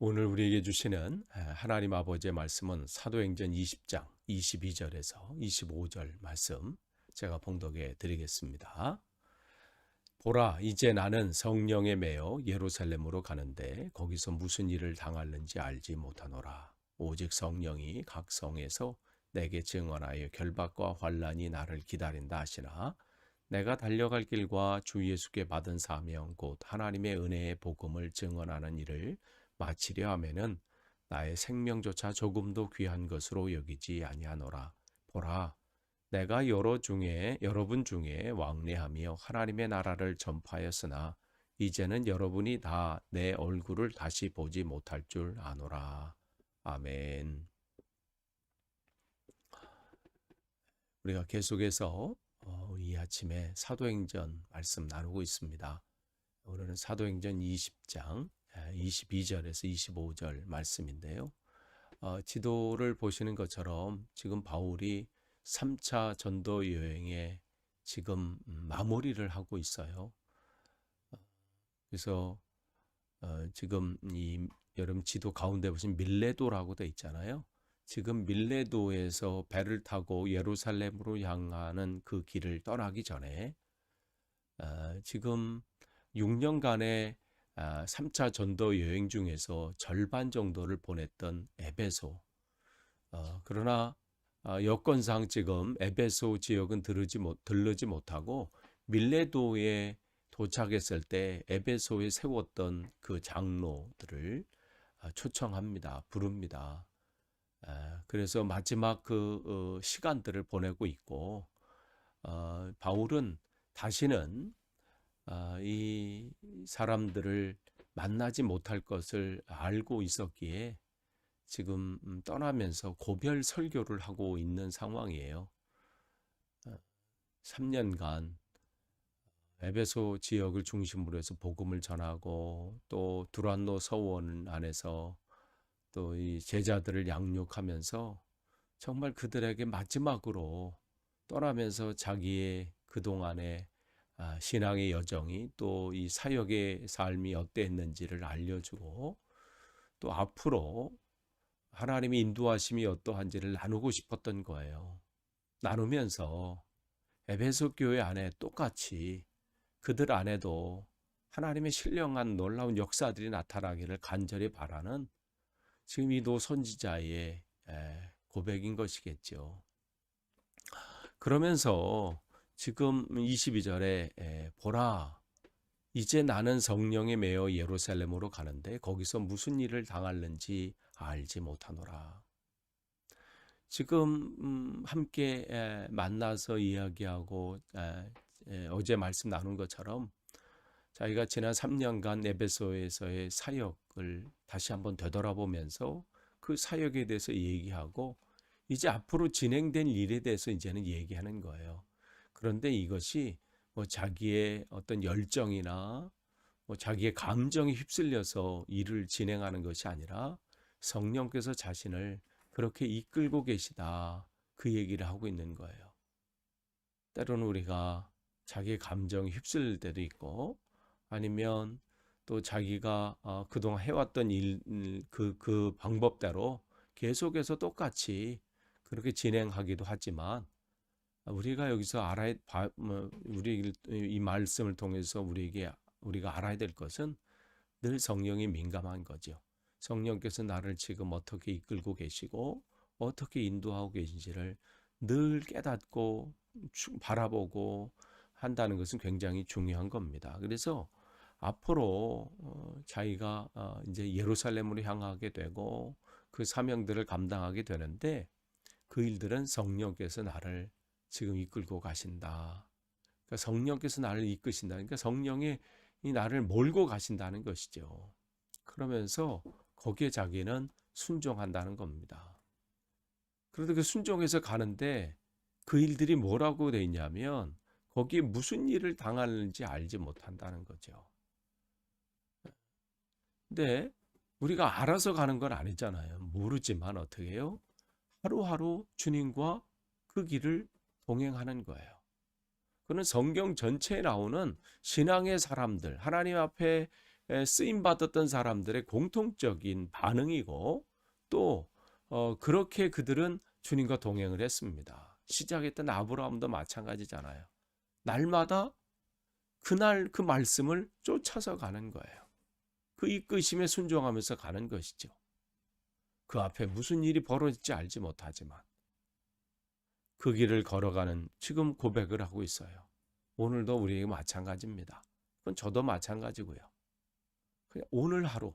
오늘 우리에게 주시는 하나님 아버지의 말씀은 사도행전 20장 22절에서 25절 말씀 제가 봉독해 드리겠습니다. 보라, 이제 나는 성령에 매여 예루살렘으로 가는데 거기서 무슨 일을 당할는지 알지 못하노라. 오직 성령이 각 성에서 내게 증언하여 결박과 환난이 나를 기다린다 하시나 내가 달려갈 길과 주 예수께 받은 사명 곧 하나님의 은혜의 복음을 증언하는 일을 마치려 하면은 나의 생명조차 조금도 귀한 것으로 여기지 아니하노라. 보라, 내가 여러분 중에 왕래하며 하나님의 나라를 전파하였으나 이제는 여러분이 다 내 얼굴을 다시 보지 못할 줄 아노라. 아멘. 우리가 계속해서 이 아침에 사도행전 말씀 나누고 있습니다. 오늘은 사도행전 20장 22절에서 25절 말씀인데요. 지도를 보시는 것처럼 지금 바울이 3차 전도 여행에 지금 마무리를 하고 있어요. 그래서 지금 이 여러분 지도 가운데 보시면 밀레도라고 되어 있잖아요. 지금 밀레도에서 배를 타고 예루살렘으로 향하는 그 길을 떠나기 전에 지금 6년간의 3차 전도 여행 중에서 절반 정도를 보냈던 에베소. 그러나 여건상 지금 에베소 지역은 들르지 못하고 밀레도에 도착했을 때 에베소에 세웠던 그 장로들을 초청합니다. 부릅니다. 그래서 마지막 그 시간들을 보내고 있고 바울은 다시는 이 사람들을 만나지 못할 것을 알고 있었기에 지금 떠나면서 고별 설교를 하고 있는 상황이에요. 3년간 에베소 지역을 중심으로 해서 복음을 전하고 또 두란노 서원 안에서 또 이 제자들을 양육하면서 정말 그들에게 마지막으로 떠나면서 자기의 그동안의 신앙의 여정이 또 이 사역의 삶이 어땠는지를 알려주고 또 앞으로 하나님의 인도하심이 어떠한지를 나누고 싶었던 거예요. 나누면서 에베소 교회 안에 똑같이 그들 안에도 하나님의 신령한 놀라운 역사들이 나타나기를 간절히 바라는 지금 이 노선지자의 고백인 것이겠죠. 그러면서 지금 22절에 보라, 이제 나는 성령에 매여 예루살렘으로 가는데 거기서 무슨 일을 당할는지 알지 못하노라. 지금 함께 만나서 이야기하고 어제 말씀 나눈 것처럼 자기가 지난 3년간 에베소에서의 사역을 다시 한번 되돌아보면서 그 사역에 대해서 얘기하고 이제 앞으로 진행된 일에 대해서 이제는 얘기하는 거예요. 그런데 이것이 뭐 자기의 어떤 열정이나 뭐 자기의 감정이 휩쓸려서 일을 진행하는 것이 아니라 성령께서 자신을 그렇게 이끌고 계시다, 그 얘기를 하고 있는 거예요. 때로는 우리가 자기의 감정이 휩쓸릴 때도 있고 아니면 또 자기가 그동안 해왔던 그 방법대로 계속해서 똑같이 그렇게 진행하기도 하지만 우리가 여기서 우리 이 말씀을 통해서 우리가 알아야 될 것은 늘 성령이 민감한 거죠. 성령께서 나를 지금 어떻게 이끌고 계시고 어떻게 인도하고 계신지를 늘 깨닫고 바라보고 한다는 것은 굉장히 중요한 겁니다. 그래서 앞으로 자기가 이제 예루살렘으로 향하게 되고 그 사명들을 감당하게 되는데 그 일들은 성령께서 나를 지금 이끌고 가신다. 그러니까 성령께서 나를 이끄신다. 그러니까 성령이 나를 몰고 가신다는 것이죠. 그러면서 거기에 자기는 순종한다는 겁니다. 그런데 그 순종해서 가는데 그 일들이 뭐라고 돼 있냐면 거기에 무슨 일을 당하는지 알지 못한다는 거죠. 근데 우리가 알아서 가는 건 아니잖아요. 모르지만 어떻게 해요? 하루하루 주님과 그 길을 동행하는 거예요. 그는 성경 전체에 나오는 신앙의 사람들, 하나님 앞에 쓰임 받았던 사람들의 공통적인 반응이고 또 그렇게 그들은 주님과 동행을 했습니다. 시작했던 아브라함도 마찬가지잖아요. 날마다 그날 그 말씀을 쫓아서 가는 거예요. 그 이끄심에 순종하면서 가는 것이죠. 그 앞에 무슨 일이 벌어질지 알지 못하지만 그 길을 걸어가는 지금 고백을 하고 있어요. 오늘도 우리에게 마찬가지입니다. 그건 저도 마찬가지고요. 그냥 오늘 하루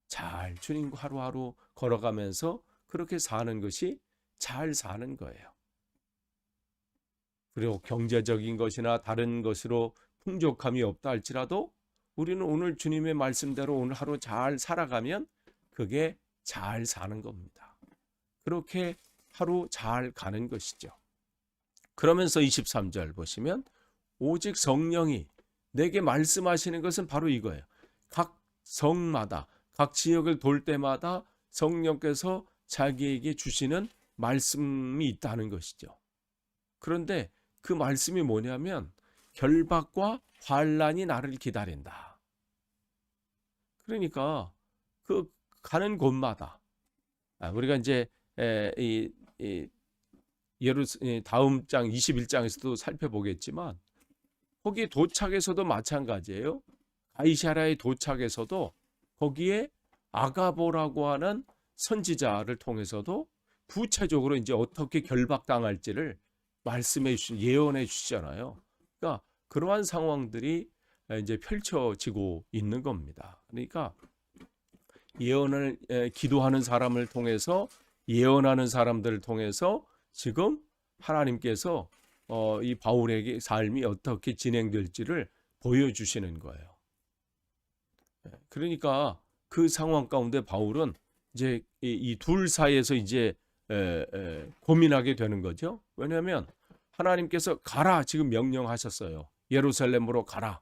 잘 주님과 하루하루 걸어가면서 그렇게 사는 것이 잘 사는 거예요. 그리고 경제적인 것이나 다른 것으로 풍족함이 없다 할지라도 우리는 오늘 주님의 말씀대로 오늘 하루 잘 살아가면 그게 잘 사는 겁니다. 그렇게 하루 잘 가는 것이죠. 그러면서 23절 보시면 오직 성령이 내게 말씀하시는 것은 바로 이거예요. 각 성마다 각 지역을 돌 때마다 성령께서 자기에게 주시는 말씀이 있다는 것이죠. 그런데 그 말씀이 뭐냐면 결박과 환난이 나를 기다린다. 그러니까 그 가는 곳마다 우리가 이제 다음 장 21장에서도 살펴보겠지만 거기 도착에서도 마찬가지예요. 가이사랴에 도착에서도 거기에 아가보라고 하는 선지자를 통해서도 구체적으로 이제 어떻게 결박당할지를 말씀해 주신 예언해 주시잖아요. 그러니까 그러한 상황들이 이제 펼쳐지고 있는 겁니다. 그러니까 예언을 기도하는 사람을 통해서 예언하는 사람들을 통해서 지금 하나님께서 이 바울에게 삶이 어떻게 진행될지를 보여주시는 거예요. 그러니까 그 상황 가운데 바울은 이제 이 둘 사이에서 이제 고민하게 되는 거죠. 왜냐하면 하나님께서 가라 지금 명령하셨어요. 예루살렘으로 가라.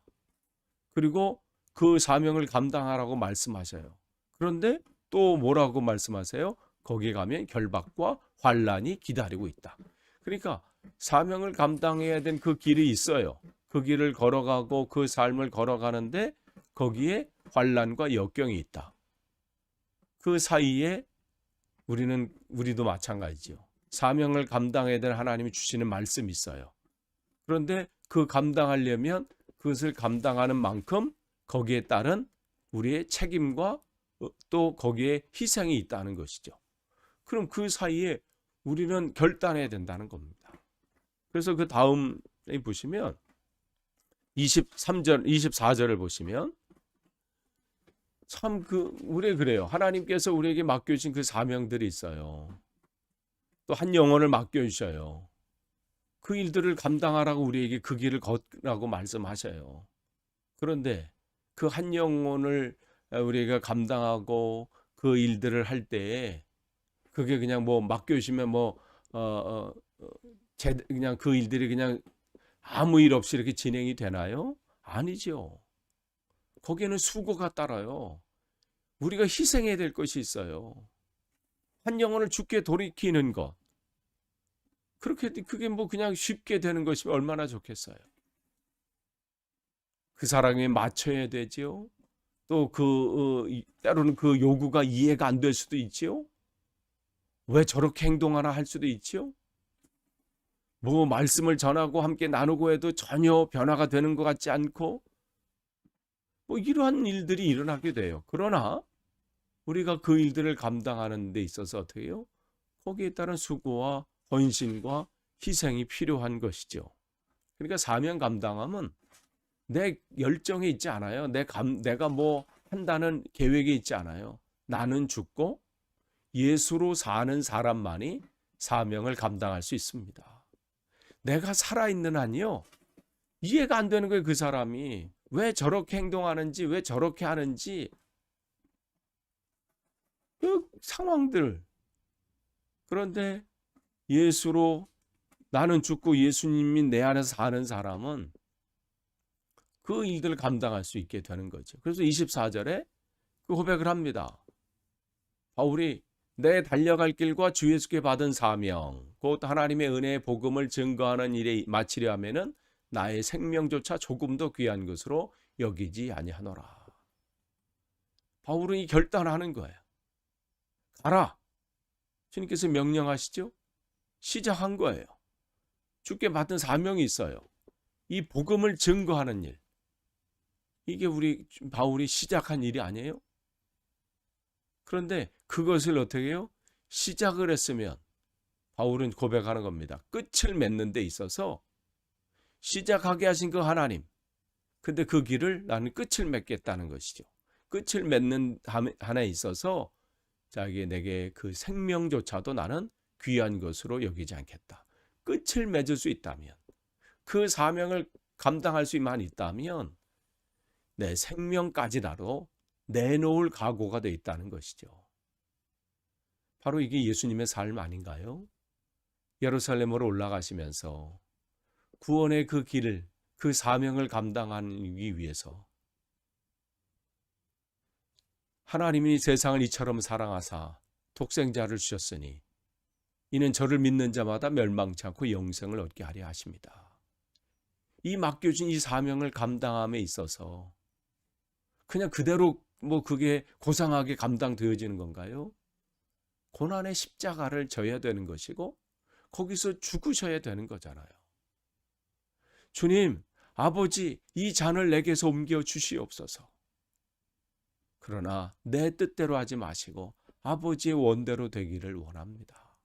그리고 그 사명을 감당하라고 말씀하셔요. 그런데 또 뭐라고 말씀하세요? 거기 가면 결박과 환난이 기다리고 있다. 그러니까 사명을 감당해야 된 그 길이 있어요. 그 길을 걸어가고 그 삶을 걸어가는데 거기에 환난과 역경이 있다. 그 사이에 우리도 마찬가지죠. 사명을 감당해야 될 하나님이 주시는 말씀이 있어요. 그런데 그 감당하려면 그것을 감당하는 만큼 거기에 따른 우리의 책임과 또 거기에 희생이 있다는 것이죠. 그럼 그 사이에 우리는 결단해야 된다는 겁니다. 그래서 그 다음에 보시면 23절, 24절을 보시면 참 우리 그래요. 하나님께서 우리에게 맡겨주신 그 사명들이 있어요. 또 한 영혼을 맡겨주셔요. 그 일들을 감당하라고 우리에게 그 길을 걷라고 말씀하셔요. 그런데 그 한 영혼을 우리가 감당하고 그 일들을 할 때에 그게 그냥 뭐 맡겨주시면 그냥 그 일들이 그냥 아무 일 없이 이렇게 진행이 되나요? 아니죠. 거기에는 수고가 따라요. 우리가 희생해야 될 것이 있어요. 한 영혼을 죽게 돌이키는 것. 그게 뭐 그냥 쉽게 되는 것이면 얼마나 좋겠어요. 그 사람에 맞춰야 되지요. 또 때로는 그 요구가 이해가 안 될 수도 있지요. 왜 저렇게 행동하나 할 수도 있지요. 뭐 말씀을 전하고 함께 나누고 해도 전혀 변화가 되는 것 같지 않고 뭐 이러한 일들이 일어나게 돼요. 그러나 우리가 그 일들을 감당하는 데 있어서 어떻게 해요? 거기에 따른 수고와 헌신과 희생이 필요한 것이죠. 그러니까 사명 감당함은 내 열정에 있지 않아요. 내가 뭐 한다는 계획에 있지 않아요. 나는 죽고 예수로 사는 사람만이 사명을 감당할 수 있습니다. 내가 살아있는 한이요. 이해가 안 되는 거예요. 그 사람이. 왜 저렇게 행동하는지, 왜 저렇게 하는지. 그 상황들. 그런데 예수로 나는 죽고 예수님이 내 안에서 사는 사람은 그 일들을 감당할 수 있게 되는 거죠. 그래서 24절에 그 고백을 합니다. 바울이 내 달려갈 길과 주 예수께 받은 사명, 곧 하나님의 은혜의 복음을 증거하는 일에 마치려 하면은 나의 생명조차 조금도 귀한 것으로 여기지 아니하노라. 바울은 이 결단하는 거예요. 가라. 주님께서 명령하시죠. 시작한 거예요. 주께 받은 사명이 있어요. 이 복음을 증거하는 일. 이게 우리 바울이 시작한 일이 아니에요? 그런데 그것을 어떻게 해요? 시작을 했으면 바울은 고백하는 겁니다. 끝을 맺는 데 있어서 시작하게 하신 그 하나님. 근데 그 길을 나는 끝을 맺겠다는 것이죠. 끝을 맺는 한에 있어서 내게 그 생명조차도 나는 귀한 것으로 여기지 않겠다. 끝을 맺을 수 있다면, 그 사명을 감당할 수만 있다면 내 생명까지라도 내놓을 각오가 돼 있다는 것이죠. 바로 이게 예수님의 삶 아닌가요? 예루살렘으로 올라가시면서 구원의 그 길을, 그 사명을 감당하기 위해서 하나님이 세상을 이처럼 사랑하사 독생자를 주셨으니 이는 저를 믿는 자마다 멸망치 않고 영생을 얻게 하려 하십니다. 이 맡겨진 이 사명을 감당함에 있어서 그냥 그대로 그게 고상하게 감당되어지는 건가요? 고난의 십자가를 져야 되는 것이고 거기서 죽으셔야 되는 거잖아요. 주님, 아버지, 이 잔을 내게서 옮겨 주시옵소서. 그러나 내 뜻대로 하지 마시고 아버지의 원대로 되기를 원합니다.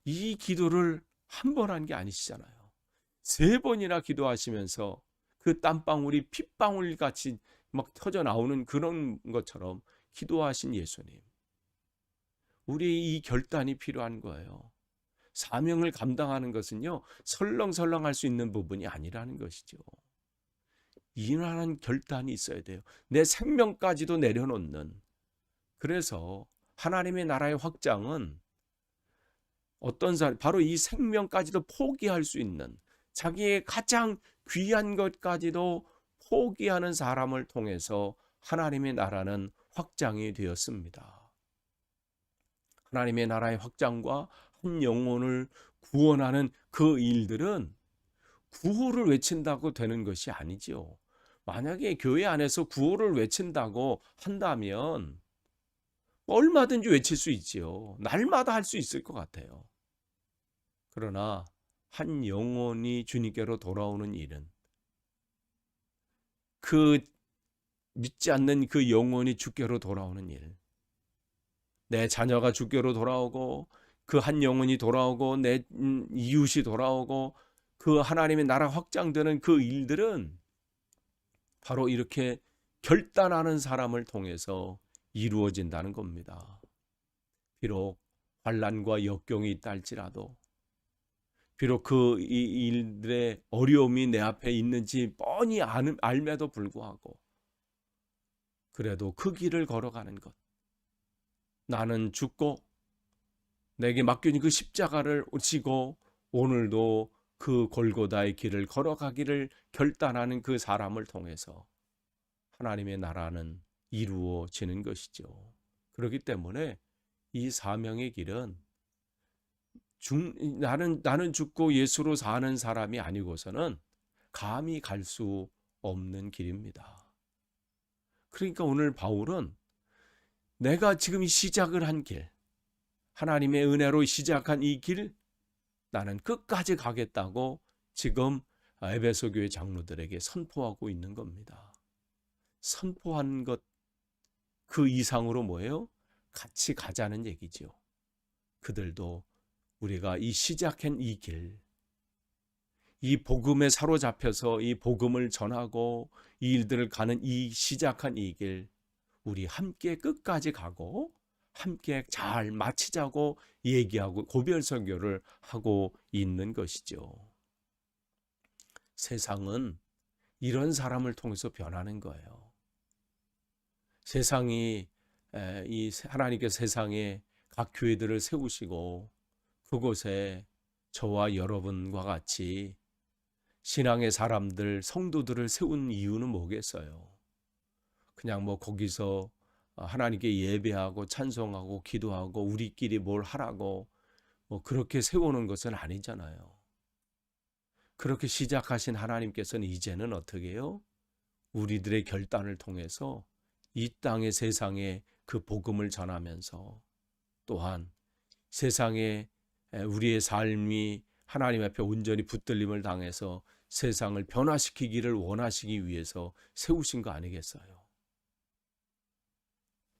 이 기도를 한 번 한 게 아니시잖아요. 3번이나 기도하시면서 그 땀방울이 핏방울 같이 막 터져 나오는 그런 것처럼 기도하신 예수님. 우리 이 결단이 필요한 거예요. 사명을 감당하는 것은요, 설렁설렁할 수 있는 부분이 아니라는 것이죠. 이러한 결단이 있어야 돼요. 내 생명까지도 내려놓는. 그래서 하나님의 나라의 확장은 어떤 사람, 바로 이 생명까지도 포기할 수 있는, 자기의 가장 귀한 것까지도 포기하는 사람을 통해서 하나님의 나라는 확장이 되었습니다. 하나님의 나라의 확장과 한 영혼을 구원하는 그 일들은 구호를 외친다고 되는 것이 아니지요. 만약에 교회 안에서 구호를 외친다고 한다면 얼마든지 외칠 수 있지요. 날마다 할 수 있을 것 같아요. 그러나 한 영혼이 주님께로 돌아오는 일은, 그 믿지 않는 그 영혼이 주께로 돌아오는 일, 내 자녀가 주께로 돌아오고 그 한 영혼이 돌아오고 내 이웃이 돌아오고 그 하나님의 나라 확장되는 그 일들은 바로 이렇게 결단하는 사람을 통해서 이루어진다는 겁니다. 비록 환난과 역경이 있다 할지라도, 비록 그 일들의 어려움이 내 앞에 있는지 뻔히 알매도 불구하고, 그래도 그 길을 걸어가는 것. 나는 죽고 내게 맡겨진 그 십자가를 지고 오늘도 그 골고다의 길을 걸어가기를 결단하는 그 사람을 통해서 하나님의 나라는 이루어지는 것이죠. 그렇기 때문에 이 사명의 길은 나는 죽고 예수로 사는 사람이 아니고서는 감히 갈 수 없는 길입니다. 그러니까 오늘 바울은 내가 지금 시작을 한 길, 하나님의 은혜로 시작한 이 길, 나는 끝까지 가겠다고 지금 에베소 교회 장로들에게 선포하고 있는 겁니다. 선포한 것 그 이상으로 뭐예요? 같이 가자는 얘기죠. 그들도 우리가 이 시작한 이 길, 이 복음에 사로잡혀서 이 복음을 전하고 이 일들을 가는 이 시작한 이 길, 우리 함께 끝까지 가고 함께 잘 마치자고 얘기하고 고별 설교를 하고 있는 것이죠. 세상은 이런 사람을 통해서 변하는 거예요. 세상이 이 하나님께서 세상에 각 교회들을 세우시고 그곳에 저와 여러분과 같이 신앙의 사람들, 성도들을 세운 이유는 뭐겠어요? 그냥 거기서 하나님께 예배하고 찬송하고 기도하고 우리끼리 뭘 하라고 그렇게 세우는 것은 아니잖아요. 그렇게 시작하신 하나님께서는 이제는 어떻게 해요? 우리들의 결단을 통해서 이 땅의 세상에 그 복음을 전하면서 또한 세상에 우리의 삶이 하나님 앞에 온전히 붙들림을 당해서 세상을 변화시키기를 원하시기 위해서 세우신 거 아니겠어요?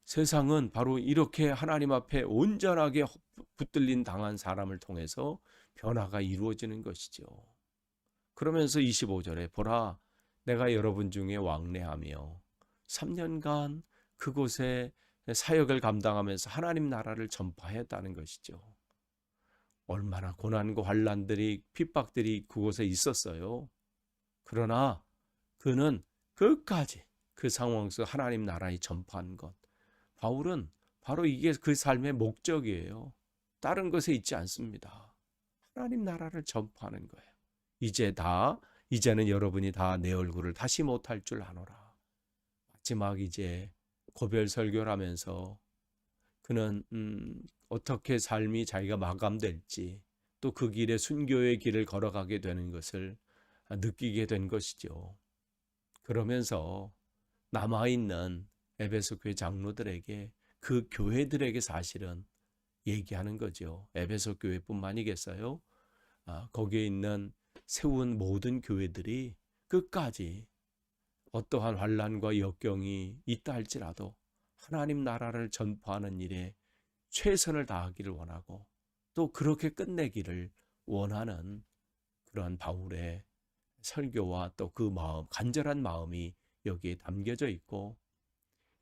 세상은 바로 이렇게 하나님 앞에 온전하게 붙들림 당한 사람을 통해서 변화가 이루어지는 것이죠. 그러면서 25절에 보라, 내가 여러분 중에 왕래하며 3년간 그곳에 사역을 감당하면서 하나님 나라를 전파했다는 것이죠. 얼마나 고난과 환난들이, 핍박들이 그곳에 있었어요. 그러나 그는 끝까지 그 상황 속 하나님 나라에 전파한 것. 바울은 바로 이게 그 삶의 목적이에요. 다른 것에 있지 않습니다. 하나님 나라를 전파하는 거예요. 이제는 여러분이 다 내 얼굴을 다시 못할 줄 아노라. 마지막 이제 고별 설교를 하면서 그는 어떻게 삶이 자기가 마감될지 또 그 길에 순교의 길을 걸어가게 되는 것을 느끼게 된 것이죠. 그러면서 남아있는 에베소 교회 장로들에게 그 교회들에게 사실은 얘기하는 거죠. 에베소 교회뿐만이겠어요? 거기에 있는 세운 모든 교회들이 끝까지 어떠한 환난과 역경이 있다 할지라도 하나님 나라를 전파하는 일에 최선을 다하기를 원하고 또 그렇게 끝내기를 원하는 그러한 바울의 설교와 또 그 마음, 간절한 마음이 여기에 담겨져 있고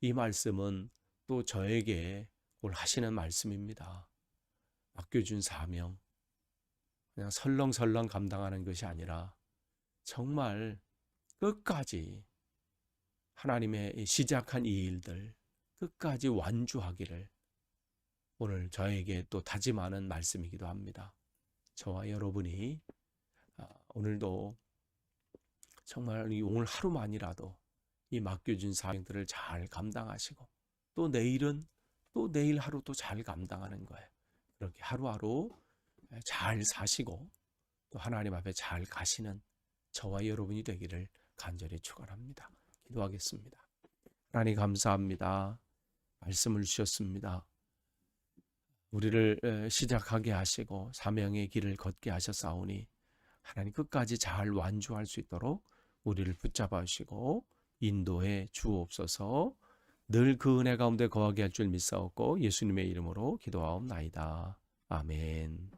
이 말씀은 또 저에게 오늘 하시는 말씀입니다. 맡겨준 사명, 그냥 설렁설렁 감당하는 것이 아니라 정말 끝까지 하나님의 시작한 이 일들 끝까지 완주하기를 오늘 저에게 또 다짐하는 말씀이기도 합니다. 저와 여러분이 오늘도 정말 오늘 하루만이라도 이 맡겨진 사명들을 잘 감당하시고 또 내일은 또 내일 하루도 잘 감당하는 거예요. 그렇게 하루하루 잘 사시고 또 하나님 앞에 잘 가시는 저와 여러분이 되기를 간절히 축원합니다. 기도하겠습니다. 하나님 감사합니다. 말씀을 주셨습니다. 우리를 시작하게 하시고 사명의 길을 걷게 하셨사오니 하나님 끝까지 잘 완주할 수 있도록 우리를 붙잡아 주시고 인도해 주옵소서. 늘 그 은혜 가운데 거하게 할 줄 믿사옵고 예수님의 이름으로 기도하옵나이다. 아멘.